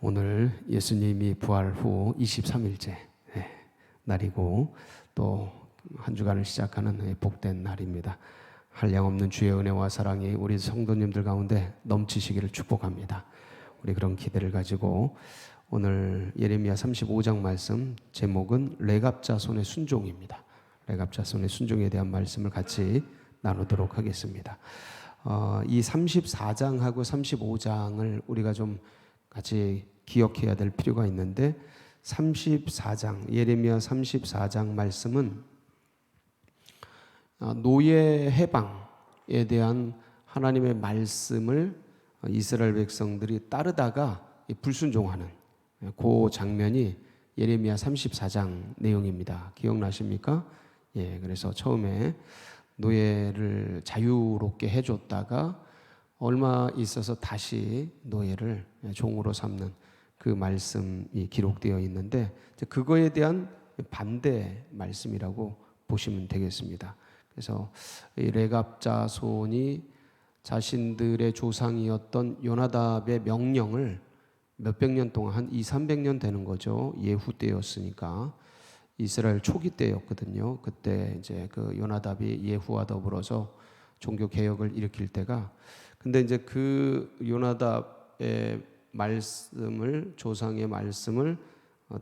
오늘 예수님이 부활 후 23일째 날이고 또 한 주간을 시작하는 복된 날입니다. 한량없는 주의 은혜와 사랑이 우리 성도님들 가운데 넘치시기를 축복합니다. 우리 그런 기대를 가지고 오늘 예레미야 35장 말씀 제목은 레갑자손의 순종입니다. 레갑자손의 순종에 대한 말씀을 같이 나누도록 하겠습니다. 이 34장하고 35장을 우리가 좀 같이 기억해야 될 필요가 있는데 34장, 예레미야 34장 말씀은 노예 해방에 대한 하나님의 말씀을 이스라엘 백성들이 따르다가 불순종하는 그 장면이 예레미야 34장 내용입니다. 기억나십니까? 예, 그래서 처음에 노예를 자유롭게 해줬다가 얼마 있어서 다시 노예를 종으로 삼는 그 말씀이 기록되어 있는데 그거에 대한 반대 말씀이라고 보시면 되겠습니다. 그래서 이 레갑 자손이 자신들의 조상이었던 요나답의 명령을 몇백 년 동안 한 200~300년 되는 거죠. 예후 때였으니까 이스라엘 초기 때였거든요. 그때 이제 그 요나답이 예후와 더불어서 종교 개혁을 일으킬 때가 근데 이제 그 요나답의 말씀을 조상의 말씀을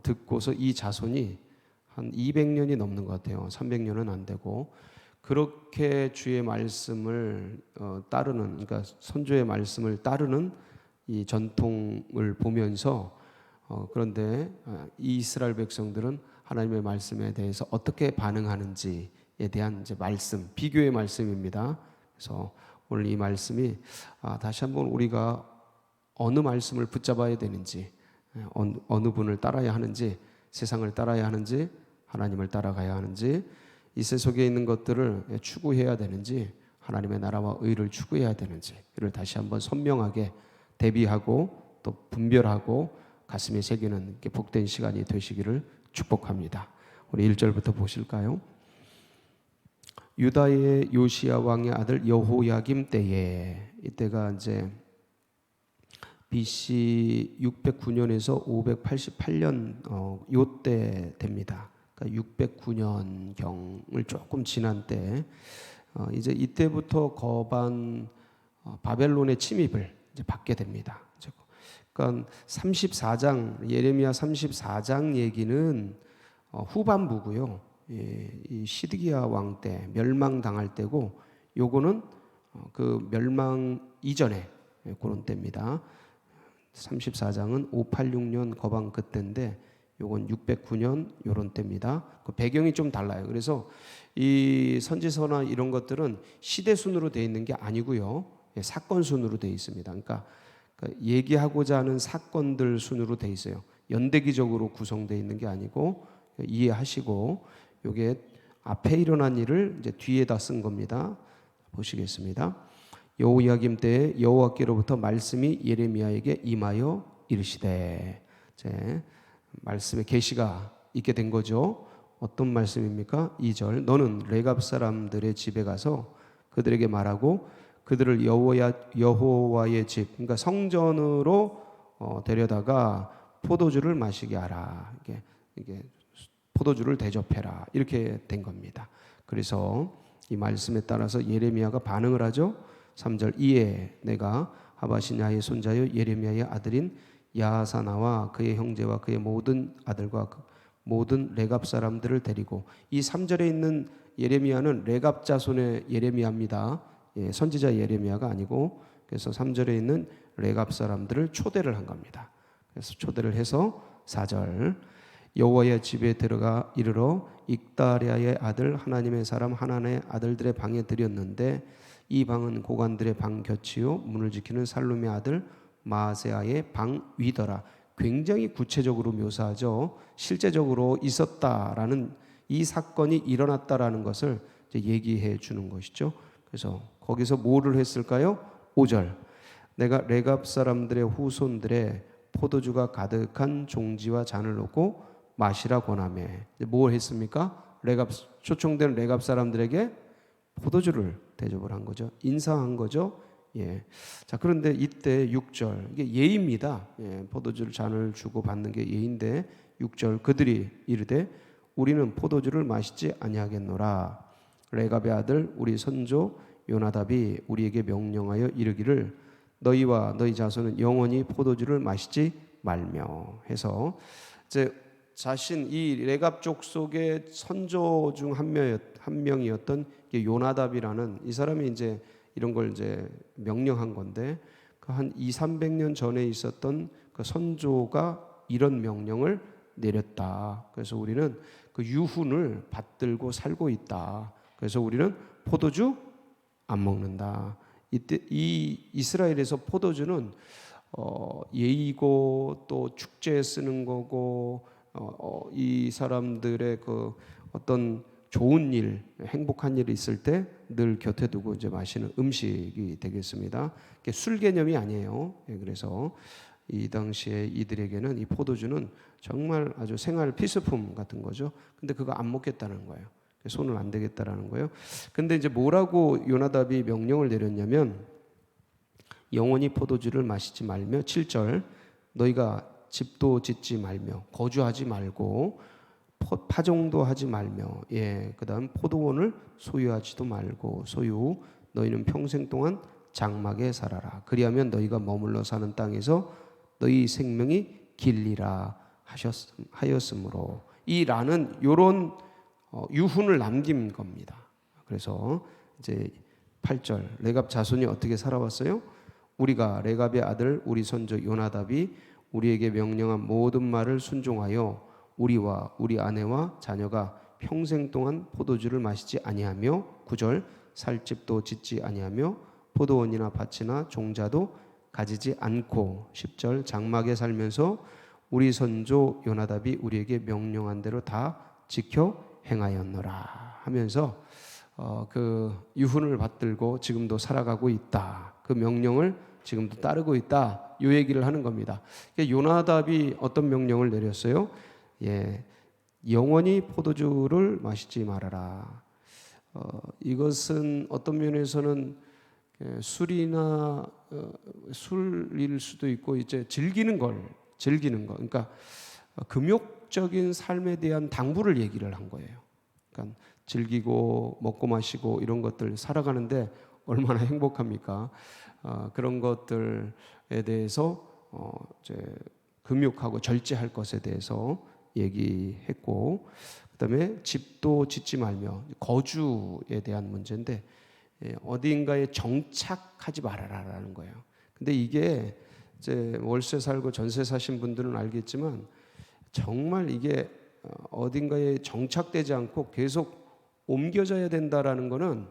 듣고서 이 자손이 한 200년이 넘는 것 같아요. 300년은 안 되고 그렇게 주의 말씀을 따르는 그러니까 선조의 말씀을 따르는 이 전통을 보면서 그런데 이스라엘 백성들은 하나님의 말씀에 대해서 어떻게 반응하는지에 대한 이제 말씀, 비교의 말씀입니다. 그래서 오늘 이 말씀이 다시 한번 우리가 어느 말씀을 붙잡아야 되는지, 어느 분을 따라야 하는지, 세상을 따라야 하는지, 하나님을 따라가야 하는지, 이 세속에 있는 것들을 추구해야 되는지, 하나님의 나라와 의를 추구해야 되는지, 이를 다시 한번 선명하게 대비하고 또 분별하고 가슴에 새기는 복된 시간이 되시기를 축복합니다. 우리 1절부터 보실까요? 유다의 요시야 왕의 아들 여호야김 때에, 이때가 이제 BC 609년에서 588년 요때 됩니다. 그러니까 609년경을 조금 지난 때 이제 이때부터 거반 바벨론의 침입을 이제 받게 됩니다. 그러니까 34장 예레미야 34장 얘기는 후반부고요. 이 시드기야 왕 때 멸망당할 때고 요거는 그 멸망 이전에 그런 때입니다. 34장은 586년 거방 그때인데 요건 609년 요런 때입니다. 그 배경이 좀 달라요. 그래서 이 선지서나 이런 것들은 시대 순으로 되어 있는 게 아니고요. 사건 순으로 되어 있습니다. 그러니까 얘기하고자 하는 사건들 순으로 되어 있어요. 연대기적으로 구성되어 있는 게 아니고 이해하시고 요게 앞에 일어난 일을 이제 뒤에다 쓴 겁니다. 보시겠습니다. 여호야김 때에 여호와께로부터 말씀이 예레미야에게 임하여 이르시되, 이제 말씀의 계시가 있게 된 거죠. 어떤 말씀입니까? 2절 너는 레갑 사람들의 집에 가서 그들에게 말하고 그들을 여호와의 집, 그러니까 성전으로 데려다가 포도주를 마시게 하라. 이게 포도주를 대접해라. 이렇게 된 겁니다. 그래서 이 말씀에 따라서 예레미야가 반응을 하죠. 3절 이에 내가 하바시냐의 손자요 예레미야의 아들인 야하사나와 그의 형제와 그의 모든 아들과 모든 레갑 사람들을 데리고, 이 3절에 있는 예레미야는 레갑 자손의 예레미야입니다. 선지자 예레미야가 아니고, 그래서 3절에 있는 레갑 사람들을 초대를 한 겁니다. 그래서 초대를 해서 4절 여호와의 집에 들어가 이르러 익다랴의 아들 하나님의 사람 하나님의 아들들의 방에 들였는데 이 방은 고관들의 방 곁이요 문을 지키는 살룸의 아들 마세아의 방 위더라. 굉장히 구체적으로 묘사하죠. 실제적으로 있었다라는, 이 사건이 일어났다라는 것을 이제 얘기해 주는 것이죠. 그래서 거기서 뭐를 했을까요? 5절 내가 레갑 사람들의 후손들의 포도주가 가득한 종지와 잔을 놓고 마시라 권하며, 뭘 했습니까? 초청된 레갑 사람들에게 포도주를 대접을 한 거죠. 인사한 거죠. 예. 자, 그런데 이때 6절 이게 예입니다. 예, 포도주를 잔을 주고 받는 게 예인데 6절 그들이 이르되 우리는 포도주를 마시지 아니하겠노라. 레갑의 아들 우리 선조 요나답이 우리에게 명령하여 이르기를 너희와 너희 자손은 영원히 포도주를 마시지 말며 해서 이제 자신 이 레갑 족속의 선조 중 한 명이었던 요나답이라는 이 사람이 이제 이런 걸 이제 명령한 건데 한 200~300년 전에 있었던 그 선조가 이런 명령을 내렸다. 그래서 우리는 그 유훈을 받들고 살고 있다. 그래서 우리는 포도주 안 먹는다. 이때 이 이스라엘에서 포도주는 예의고 또 축제에 쓰는 거고 이 사람들의 그 어떤 좋은 일, 행복한 일이 있을 때 늘 곁에 두고 이제 마시는 음식이 되겠습니다. 술 개념이 아니에요. 그래서 이 당시에 이들에게는 이 포도주는 정말 아주 생활 필수품 같은 거죠. 근데 그거 안 먹겠다는 거예요. 손을 안 대겠다라는 거예요. 근데 이제 뭐라고 요나답이 명령을 내렸냐면 영원히 포도주를 마시지 말며 7절 너희가 집도 짓지 말며 거주하지 말고 파종도 하지 말며 그다음 포도원을 소유하지도 말고 너희는 평생 동안 장막에 살아라. 그리하면 너희가 머물러 사는 땅에서 너희 생명이 길리라 하였으므로 이 라는 요런 유훈을 남긴 겁니다. 그래서 이제 8절 레갑 자손이 어떻게 살아왔어요? 우리가 레갑의 아들 우리 선조 요나답이 우리에게 명령한 모든 말을 순종하여 우리와 우리 아내와 자녀가 평생 동안 포도주를 마시지 아니하며 9절 살 집도 짓지 아니하며 포도원이나 밭이나 종자도 가지지 않고 10절 장막에 살면서 우리 선조 요나답이 우리에게 명령한 대로 다 지켜 행하였노라 하면서 그 유훈을 받들고 지금도 살아가고 있다. 그 명령을 지금도 따르고 있다. 이 얘기를 하는 겁니다. 요나답이 어떤 명령을 내렸어요? 영원히 포도주를 마시지 말아라. 이것은 어떤 면에서는 술이나 술일 수도 있고 이제 즐기는 거. 그러니까 금욕적인 삶에 대한 당부를 얘기를 한 거예요. 그러니까 즐기고 먹고 마시고 이런 것들 살아가는데 얼마나 행복합니까? 그런 것들에 대해서 이제 금욕하고 절제할 것에 대해서 얘기했고, 그다음에 집도 짓지 말며 거주에 대한 문제인데 어디인가에 정착하지 말아라라는 거예요. 근데 이게 이제 월세 살고 전세 사신 분들은 알겠지만 정말 이게 어딘가에 정착되지 않고 계속 옮겨져야 된다라는 거는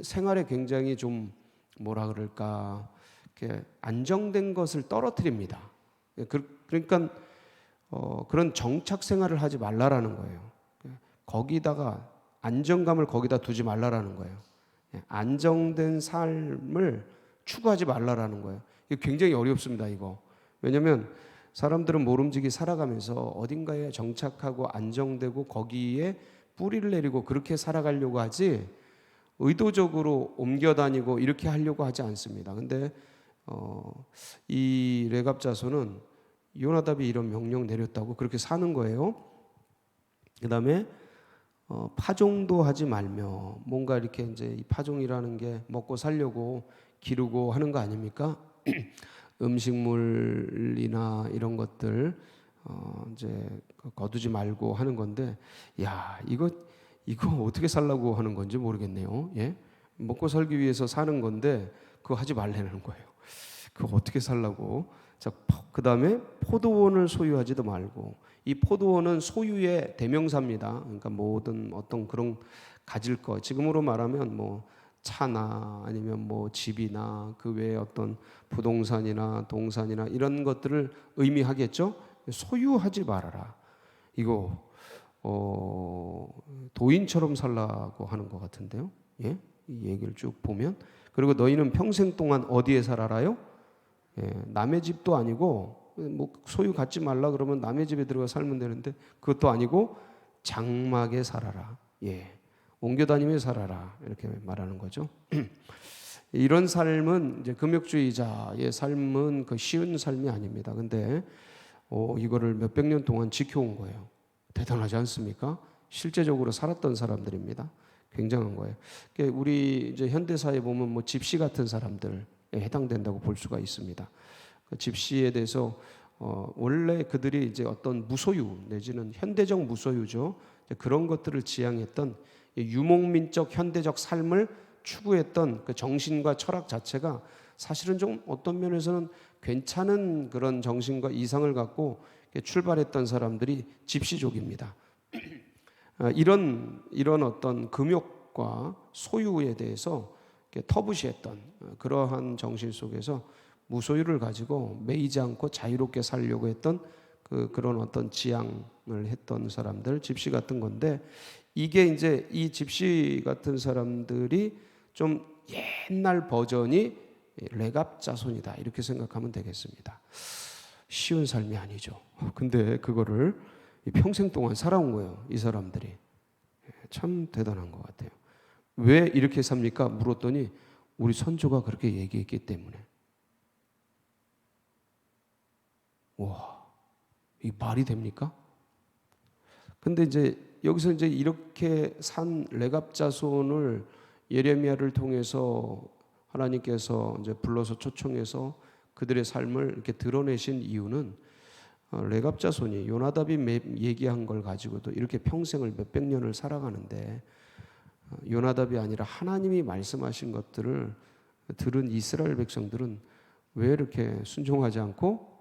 생활에 굉장히 좀 뭐라 그럴까 이렇게 안정된 것을 떨어뜨립니다. 그러니까 그런 정착 생활을 하지 말라라는 거예요. 거기다가 안정감을 거기다 두지 말라라는 거예요. 안정된 삶을 추구하지 말라라는 거예요. 이거 굉장히 어렵습니다, 이거. 왜냐하면 사람들은 모름지기 살아가면서 어딘가에 정착하고 안정되고 거기에 뿌리를 내리고 그렇게 살아가려고 하지 의도적으로 옮겨 다니고 이렇게 하려고 하지 않습니다. 근데 이 레갑 자손은 요나답이 이런 명령 내렸다고 그렇게 사는 거예요. 그 다음에 파종도 하지 말며 뭔가 이렇게 이제 이 파종이라는 게 먹고 살려고 기르고 하는 거 아닙니까? 음식물이나 이런 것들 이제 거두지 말고 하는 건데, 야 이거 어떻게 살라고 하는 건지 모르겠네요. 먹고 살기 위해서 사는 건데 그거 하지 말라는 거예요. 그거 어떻게 살라고? 자, 그 다음에 포도원을 소유하지도 말고, 이 포도원은 소유의 대명사입니다. 그러니까 모든 어떤 그런 가질 거, 지금으로 말하면 뭐 차나 아니면 뭐 집이나 그 외에 어떤 부동산이나 동산이나 이런 것들을 의미하겠죠. 소유하지 말아라. 이거 도인처럼 살라고 하는 것 같은데요. 이 얘기를 쭉 보면, 그리고 너희는 평생 동안 어디에 살아라요? 남의 집도 아니고 뭐 소유 갖지 말라 그러면 남의 집에 들어가 살면 되는데 그것도 아니고 장막에 살아라. 옮겨 다니며 살아라. 이렇게 말하는 거죠. 이런 삶은 이제 금욕주의자의 삶은 그 쉬운 삶이 아닙니다. 근데 이거를 몇백 년 동안 지켜온 거예요. 대단하지 않습니까? 실제적으로 살았던 사람들입니다. 굉장한 거예요. 우리 이제 현대사에 보면 뭐 집시 같은 사람들에 해당된다고 볼 수가 있습니다. 그 집시에 대해서 원래 그들이 이제 어떤 무소유 내지는 현대적 무소유죠. 그런 것들을 지향했던 유목민적 현대적 삶을 추구했던 그 정신과 철학 자체가 사실은 좀 어떤 면에서는 괜찮은 그런 정신과 이상을 갖고 출발했던 사람들이 집시족입니다. 이런 어떤 금욕과 소유에 대해서 터부시했던 그러한 정신 속에서 무소유를 가지고 매이지 않고 자유롭게 살려고 했던 그런 어떤 지향을 했던 사람들, 집시 같은 건데, 이게 이제 이 집시 같은 사람들이 좀 옛날 버전이 레갑 자손이다 이렇게 생각하면 되겠습니다. 쉬운 삶이 아니죠. 근데 그거를 평생 동안 살아온 거예요. 이 사람들이. 참 대단한 것 같아요. 왜 이렇게 삽니까? 물었더니 우리 선조가 그렇게 얘기했기 때문에. 와, 이 말이 됩니까? 근데 이제 여기서 이제 이렇게 산 레갑 자손을 예레미야를 통해서 하나님께서 이제 불러서 초청해서 그들의 삶을 이렇게 드러내신 이유는 레갑 자손이 요나답이 얘기한 걸 가지고도 이렇게 평생을 몇백 년을 살아가는데, 요나답이 아니라 하나님이 말씀하신 것들을 들은 이스라엘 백성들은 왜 이렇게 순종하지 않고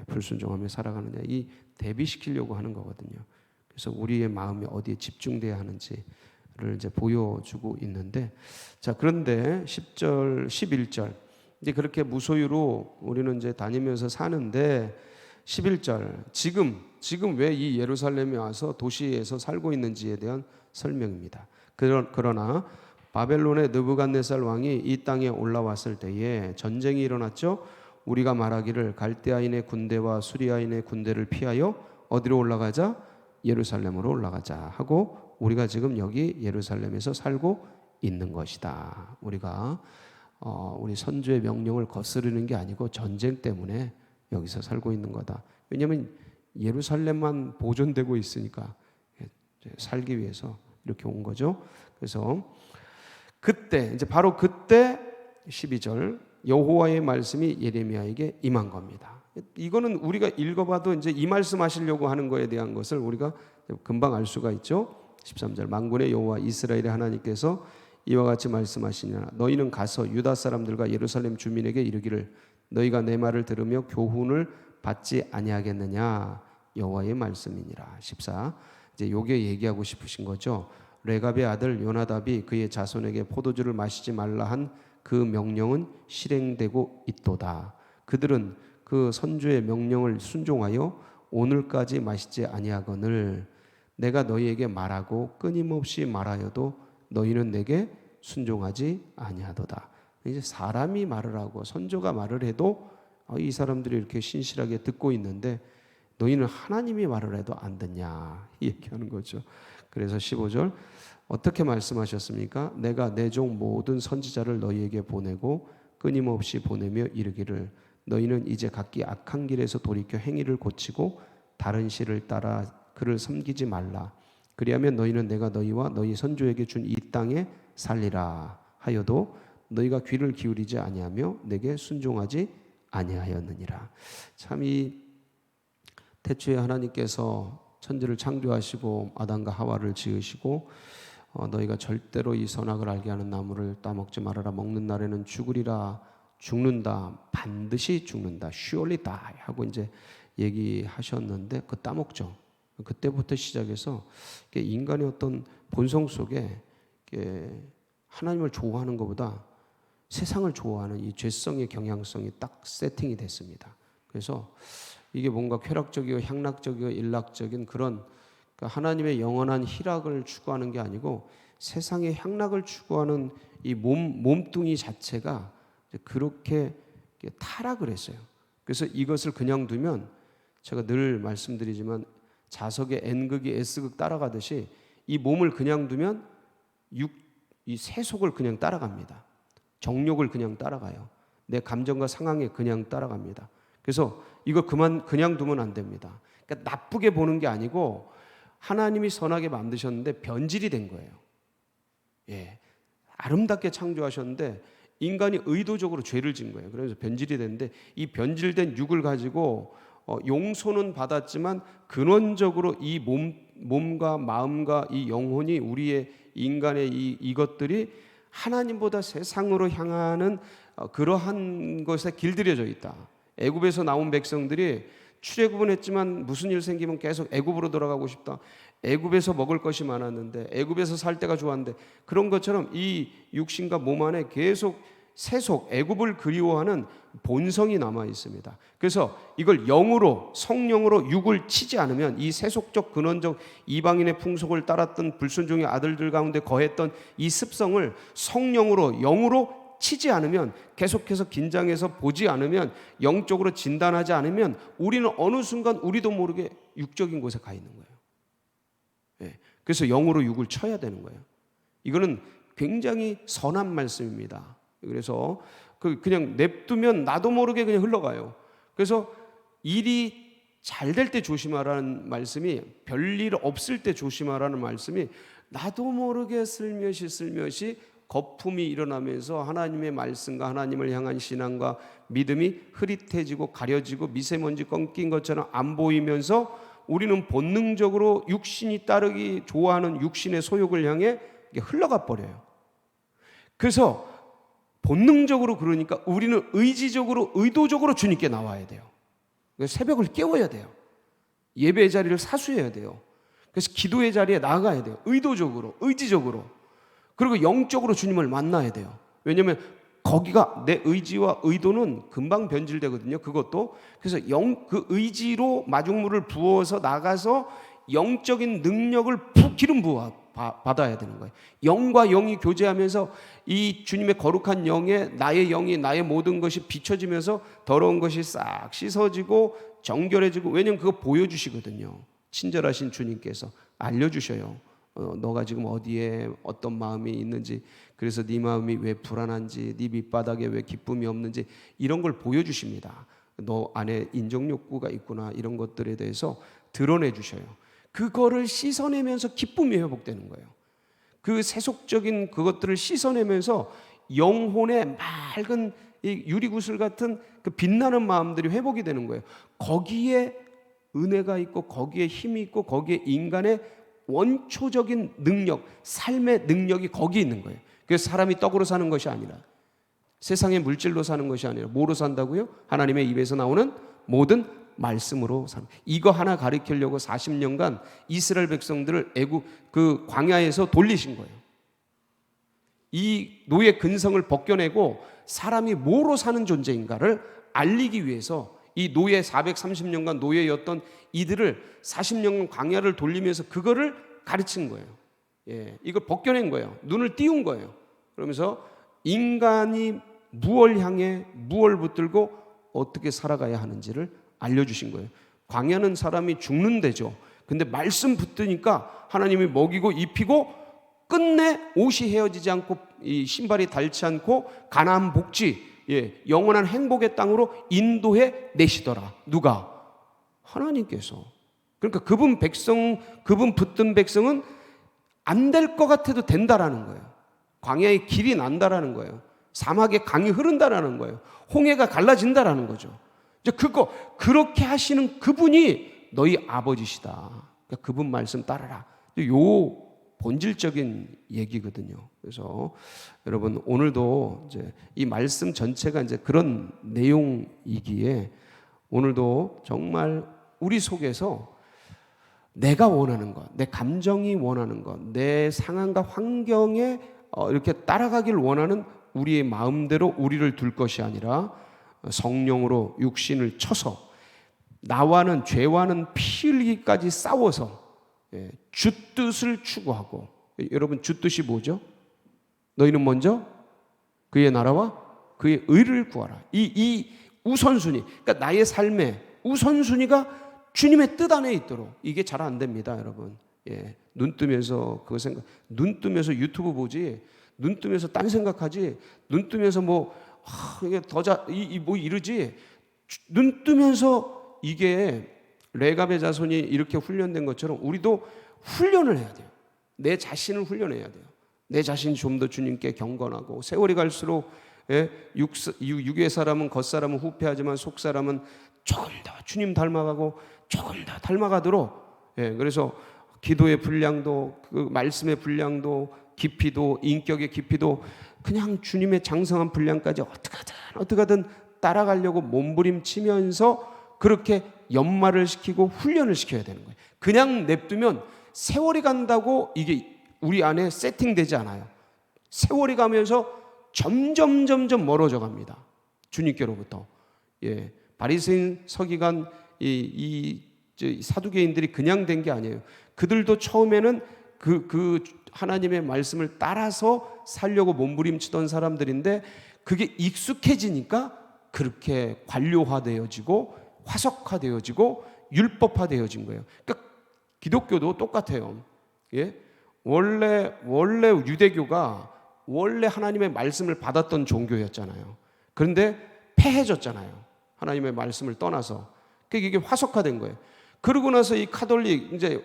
불순종하며 살아가느냐, 이 대비시키려고 하는 거거든요. 그래서 우리의 마음이 어디에 집중돼야 하는지를 이제 보여주고 있는데, 자, 그런데 10절, 11절 이제 그렇게 무소유로 우리는 이제 다니면서 사는데 11절 지금 왜 이 예루살렘에 와서 도시에서 살고 있는지에 대한 설명입니다. 그러나 바벨론의 느부갓네살 왕이 이 땅에 올라왔을 때에 전쟁이 일어났죠. 우리가 말하기를 갈대아인의 군대와 수리아인의 군대를 피하여 어디로 올라가자? 예루살렘으로 올라가자 하고, 우리가 지금 여기 예루살렘에서 살고 있는 것이다. 우리가 우리 선조의 명령을 거스르는 게 아니고 전쟁 때문에 여기서 살고 있는 거다. 왜냐하면 예루살렘만 보존되고 있으니까 살기 위해서 이렇게 온 거죠. 그래서 그때 이제 바로 그때 12절 여호와의 말씀이 예레미야에게 임한 겁니다. 이거는 우리가 읽어봐도 이제 이 말씀하시려고 하는 거에 대한 것을 우리가 금방 알 수가 있죠. 13절 만군의 여호와 이스라엘의 하나님께서 이와 같이 말씀하시냐, 너희는 가서 유다 사람들과 예루살렘 주민에게 이르기를 너희가 내 말을 들으며 교훈을 받지 아니하겠느냐, 여호와의 말씀이니라. 14 이제 요게 얘기하고 싶으신 거죠. 레갑의 아들 요나답이 그의 자손에게 포도주를 마시지 말라 한 그 명령은 실행되고 있도다. 그들은 그 선주의 명령을 순종하여 오늘까지 마시지 아니하거늘 내가 너희에게 말하고 끊임없이 말하여도 너희는 내게 순종하지 아니하도다. 이제 사람이 말을 하고 선조가 말을 해도 이 사람들이 이렇게 신실하게 듣고 있는데 너희는 하나님이 말을 해도 안 듣냐, 이 얘기하는 거죠. 그래서 15절 어떻게 말씀하셨습니까? 내가 내 종 모든 선지자를 너희에게 보내고 끊임없이 보내며 이르기를 너희는 이제 각기 악한 길에서 돌이켜 행위를 고치고 다른 신을 따라 그를 섬기지 말라. 그리하면 너희는 내가 너희와 너희 선조에게 준 이 땅에 살리라 하여도 너희가 귀를 기울이지 아니하며 내게 순종하지 아니하였느니라. 참 이 태초에 하나님께서 천지를 창조하시고 아담과 하와를 지으시고 너희가 절대로 이 선악을 알게 하는 나무를 따먹지 말아라. 먹는 날에는 죽으리라. 죽는다. 반드시 죽는다. surely die 하고 이제 얘기하셨는데 그 따먹죠. 그때부터 시작해서 인간의 어떤 본성 속에 하나님을 좋아하는 것보다 세상을 좋아하는 이 죄성의 경향성이 딱 세팅이 됐습니다. 그래서 이게 뭔가 쾌락적이고 향락적이고 일락적인 그런 하나님의 영원한 희락을 추구하는 게 아니고 세상의 향락을 추구하는 이 몸뚱이 자체가 그렇게 타락을 했어요. 그래서 이것을 그냥 두면 제가 늘 말씀드리지만 자석의 N극이 S극 따라가듯이 이 몸을 그냥 두면 이 세속을 그냥 따라갑니다. 정욕을 그냥 따라가요. 내 감정과 상황에 그냥 따라갑니다. 그래서 이거 그냥 두면 안 됩니다. 그러니까 나쁘게 보는 게 아니고 하나님이 선하게 만드셨는데 변질이 된 거예요. 예, 아름답게 창조하셨는데 인간이 의도적으로 죄를 진 거예요. 그래서 변질이 됐는데 이 변질된 육을 가지고 용서는 받았지만 근원적으로 이 몸과 마음과 이 영혼이 우리의 인간의 이것들이 하나님보다 세상으로 향하는 그러한 것에 길들여져 있다. 애굽에서 나온 백성들이 출애굽은 했지만 무슨 일 생기면 계속 애굽으로 돌아가고 싶다. 애굽에서 먹을 것이 많았는데 애굽에서 살 때가 좋았는데 그런 것처럼 이 육신과 몸 안에 계속 세속 애굽을 그리워하는 본성이 남아 있습니다. 그래서 이걸 영으로 성령으로 육을 치지 않으면 이 세속적 근원적 이방인의 풍속을 따랐던 불순종의 아들들 가운데 거했던 이 습성을 성령으로 영으로 치지 않으면 계속해서 긴장해서 보지 않으면 영적으로 진단하지 않으면 우리는 어느 순간 우리도 모르게 육적인 곳에 가 있는 거예요. 예, 그래서 영으로 육을 쳐야 되는 거예요. 이거는 굉장히 선한 말씀입니다. 그래서 그냥 냅두면 나도 모르게 그냥 흘러가요. 그래서 일이 잘 될 때 조심하라는 말씀이 별일 없을 때 조심하라는 말씀이 나도 모르게 슬며시 거품이 일어나면서 하나님의 말씀과 하나님을 향한 신앙과 믿음이 흐릿해지고 가려지고 미세먼지 꺾인 것처럼 안 보이면서 우리는 본능적으로 육신이 따르기 좋아하는 육신의 소욕을 향해 흘러가 버려요. 그래서 본능적으로 그러니까 우리는 의지적으로 의도적으로 주님께 나와야 돼요. 새벽을 깨워야 돼요. 예배의 자리를 사수해야 돼요. 그래서 기도의 자리에 나가야 돼요. 의도적으로 의지적으로. 그리고 영적으로 주님을 만나야 돼요. 왜냐하면 거기가 내 의지와 의도는 금방 변질되거든요. 그것도. 그래서 그 의지로 마중물을 부어서 나가서 영적인 능력을 기름 부어 받아야 되는 거예요. 영과 영이 교제하면서 이 주님의 거룩한 영에 나의 영이 나의 모든 것이 비춰지면서 더러운 것이 싹 씻어지고 정결해지고, 왜냐하면 그거 보여주시거든요. 친절하신 주님께서 알려주셔요. 너가 지금 어디에 어떤 마음이 있는지, 그래서 네 마음이 왜 불안한지, 네 밑바닥에 왜 기쁨이 없는지 이런 걸 보여주십니다. 너 안에 인정욕구가 있구나, 이런 것들에 대해서 드러내 주셔요. 그거를 씻어내면서 기쁨이 회복되는 거예요. 그 세속적인 그것들을 씻어내면서 영혼의 맑은 이 유리구슬 같은 그 빛나는 마음들이 회복이 되는 거예요. 거기에 은혜가 있고 거기에 힘이 있고 거기에 인간의 원초적인 능력, 삶의 능력이 거기에 있는 거예요. 그래서 사람이 떡으로 사는 것이 아니라, 세상의 물질로 사는 것이 아니라 뭐로 산다고요? 하나님의 입에서 나오는 모든 말씀으로 사는. 이거 하나 가르치려고 40년간 이스라엘 백성들을 애굽 그 광야에서 돌리신 거예요. 이 노예 근성을 벗겨내고 사람이 뭐로 사는 존재인가를 알리기 위해서 이 노예 430년간 노예였던 이들을 40년간 광야를 돌리면서 그거를 가르친 거예요. 예, 이걸 벗겨낸 거예요. 눈을 띄운 거예요. 그러면서 인간이 무엇을 향해 무엇을 붙들고 어떻게 살아가야 하는지를 알려주신 거예요. 광야는 사람이 죽는 데죠. 근데 말씀 붙으니까 하나님이 먹이고 입히고 끝내 옷이 헤어지지 않고 이 신발이 닳지 않고 가나안 복지, 예, 영원한 행복의 땅으로 인도해 내시더라. 누가? 하나님께서. 그러니까 그분 붙든 백성은 안 될 것 같아도 된다라는 거예요. 광야의 길이 난다라는 거예요. 사막에 강이 흐른다라는 거예요. 홍해가 갈라진다라는 거죠. 이제 그렇게 하시는 그분이 너희 아버지시다. 그러니까 그분 말씀 따라라. 요 본질적인 얘기거든요. 그래서 여러분, 오늘도 이제 이 말씀 전체가 이제 그런 내용이기에 오늘도 정말 우리 속에서 내가 원하는 것, 내 감정이 원하는 것, 내 상황과 환경에 이렇게 따라가길 원하는 우리의 마음대로 우리를 둘 것이 아니라 성령으로 육신을 쳐서 나와는 죄와는 피 흘리기까지 싸워서 주 뜻을 추구하고. 여러분, 주 뜻이 뭐죠? 너희는 먼저 그의 나라와 그의 의를 구하라. 이 우선순위, 그러니까 나의 삶의 우선순위가 주님의 뜻 안에 있도록. 이게 잘 안 됩니다, 여러분. 예, 눈 뜨면서 그거 눈 뜨면서 유튜브 보지, 눈 뜨면서 딴 생각하지. 눈 뜨면서 이게 뭐 이러지. 눈 뜨면서 이게 레갑의 자손이 이렇게 훈련된 것처럼 우리도 훈련을 해야 돼요. 내 자신을 훈련해야 돼요. 내 자신이 좀 더 주님께 경건하고, 세월이 갈수록 육의 사람은 겉사람은 후패하지만 속사람은 조금 더 주님 닮아가고 조금 더 닮아가도록, 그래서 기도의 분량도, 그 말씀의 분량도, 깊이도, 인격의 깊이도 그냥 주님의 장성한 분량까지 어떻게든 따라가려고 몸부림치면서 그렇게 연말을 시키고 훈련을 시켜야 되는 거예요. 그냥 냅두면 세월이 간다고 이게 우리 안에 세팅되지 않아요. 세월이 가면서 점점 멀어져 갑니다. 주님께로부터. 바리새인, 서기관, 이 사두개인들이 그냥 된 게 아니에요. 그들도 처음에는 그 하나님의 말씀을 따라서 살려고 몸부림치던 사람들인데, 그게 익숙해지니까 그렇게 관료화되어지고 화석화되어지고 율법화되어진 거예요. 그러니까 기독교도 똑같아요. 원래 유대교가 원래 하나님의 말씀을 받았던 종교였잖아요. 그런데 폐해졌잖아요. 하나님의 말씀을 떠나서. 그게 이게 화석화된 거예요. 그러고 나서 이 카톨릭, 이제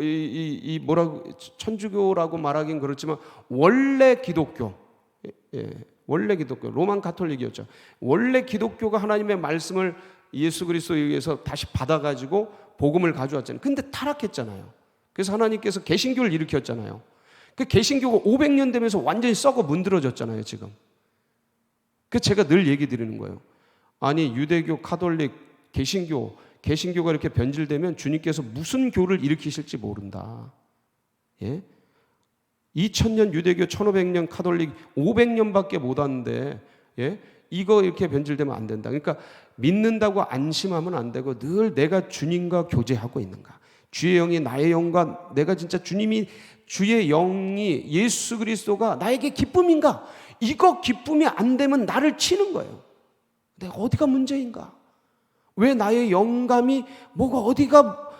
이 뭐라고, 천주교라고 말하긴 그렇지만 원래 기독교, 원래 기독교, 로만 가톨릭이었죠. 원래 기독교가 하나님의 말씀을 예수 그리스도에 의해서 다시 받아가지고 복음을 가져왔잖아요. 근데 타락했잖아요. 그래서 하나님께서 개신교를 일으켰잖아요. 그 개신교가 500년 되면서 완전히 썩어 문드러졌잖아요, 지금. 그 제가 늘 얘기 드리는 거예요. 아니, 유대교, 카톨릭, 개신교가 이렇게 변질되면 주님께서 무슨 교를 일으키실지 모른다. 2000년 유대교, 1500년 카톨릭, 500년밖에 못 왔는데, 이거 이렇게 변질되면 안 된다. 그러니까 믿는다고 안심하면 안 되고, 늘 내가 주님과 교제하고 있는가. 주의 영이 나의 영과, 내가 진짜 주의 영이, 예수 그리스도가 나에게 기쁨인가? 이거 기쁨이 안 되면 나를 치는 거예요. 내가 어디가 문제인가? 왜 나의 영감이 뭐가 어디가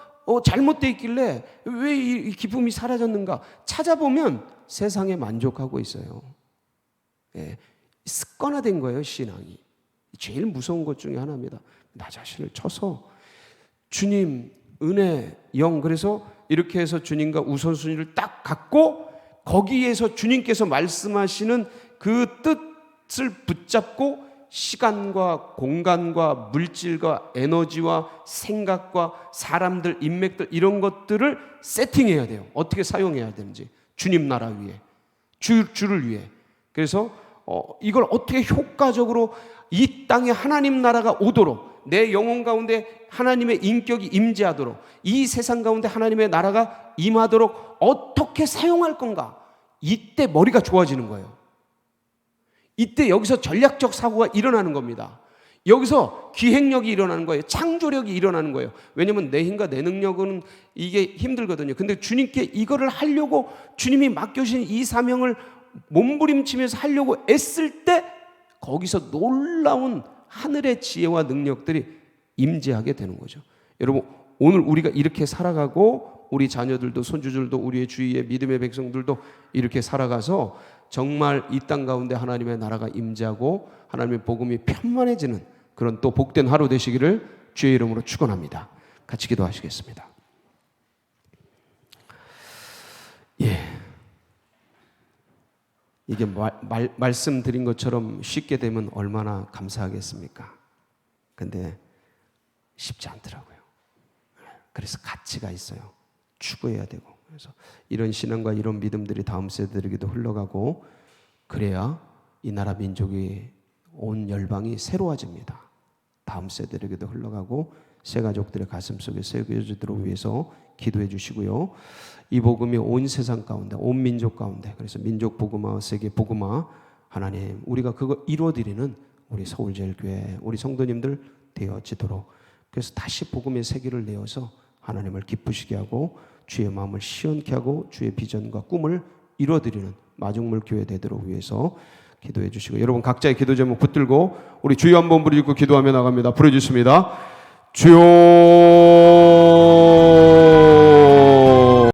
잘못되어 있길래 왜 이 기쁨이 사라졌는가? 찾아보면 세상에 만족하고 있어요. 습관화된 거예요, 신앙이. 제일 무서운 것 중에 하나입니다. 나 자신을 쳐서 주님, 은혜, 영, 그래서 이렇게 해서 주님과 우선순위를 딱 갖고 거기에서 주님께서 말씀하시는 그 뜻을 붙잡고 시간과 공간과 물질과 에너지와 생각과 사람들, 인맥들, 이런 것들을 세팅해야 돼요. 어떻게 사용해야 되는지. 주님 나라 위해, 주를 위해. 그래서 이걸 어떻게 효과적으로 이 땅에 하나님 나라가 오도록, 내 영혼 가운데 하나님의 인격이 임재하도록, 이 세상 가운데 하나님의 나라가 임하도록 어떻게 사용할 건가? 이때 머리가 좋아지는 거예요. 이때 여기서 전략적 사고가 일어나는 겁니다. 여기서 기획력이 일어나는 거예요. 창조력이 일어나는 거예요. 왜냐하면 내 힘과 내 능력은 이게 힘들거든요. 근데 주님께 이거를 하려고 주님이 맡겨주신 이 사명을 몸부림치면서 하려고 애쓸 때 거기서 놀라운 하늘의 지혜와 능력들이 임재하게 되는 거죠. 여러분, 오늘 우리가 이렇게 살아가고 우리 자녀들도 손주들도 우리의 주위의 믿음의 백성들도 이렇게 살아가서 정말 이 땅 가운데 하나님의 나라가 임재하고 하나님의 복음이 편만해지는 그런 또 복된 하루 되시기를 주의 이름으로 축원합니다. 같이 기도하시겠습니다. 이게 말씀드린 것처럼 쉽게 되면 얼마나 감사하겠습니까? 근데 쉽지 않더라고요. 그래서 가치가 있어요. 추구해야 되고. 그래서 이런 신앙과 이런 믿음들이 다음 세대들에게도 흘러가고, 그래야 이 나라 민족이, 온 열방이 새로워집니다. 다음 세대에게도 흘러가고 새 가족들의 가슴 속에 새겨지도록 위해서 기도해 주시고요. 이 복음이 온 세상 가운데, 온 민족 가운데, 그래서 민족 복음화, 세계 복음화, 하나님, 우리가 그거 이루어드리는 우리 서울제일교회, 우리 성도님들 되어지도록, 그래서 다시 복음의 세계를 내어서 하나님을 기쁘시게 하고 주의 마음을 시원케 하고 주의 비전과 꿈을 이루어드리는 마중물 교회 되도록 위해서 기도해 주시고, 여러분 각자의 기도 제목 붙들고 우리 주여 한번 부르짖고 기도하며 나갑니다. 부르짖습니다. 주여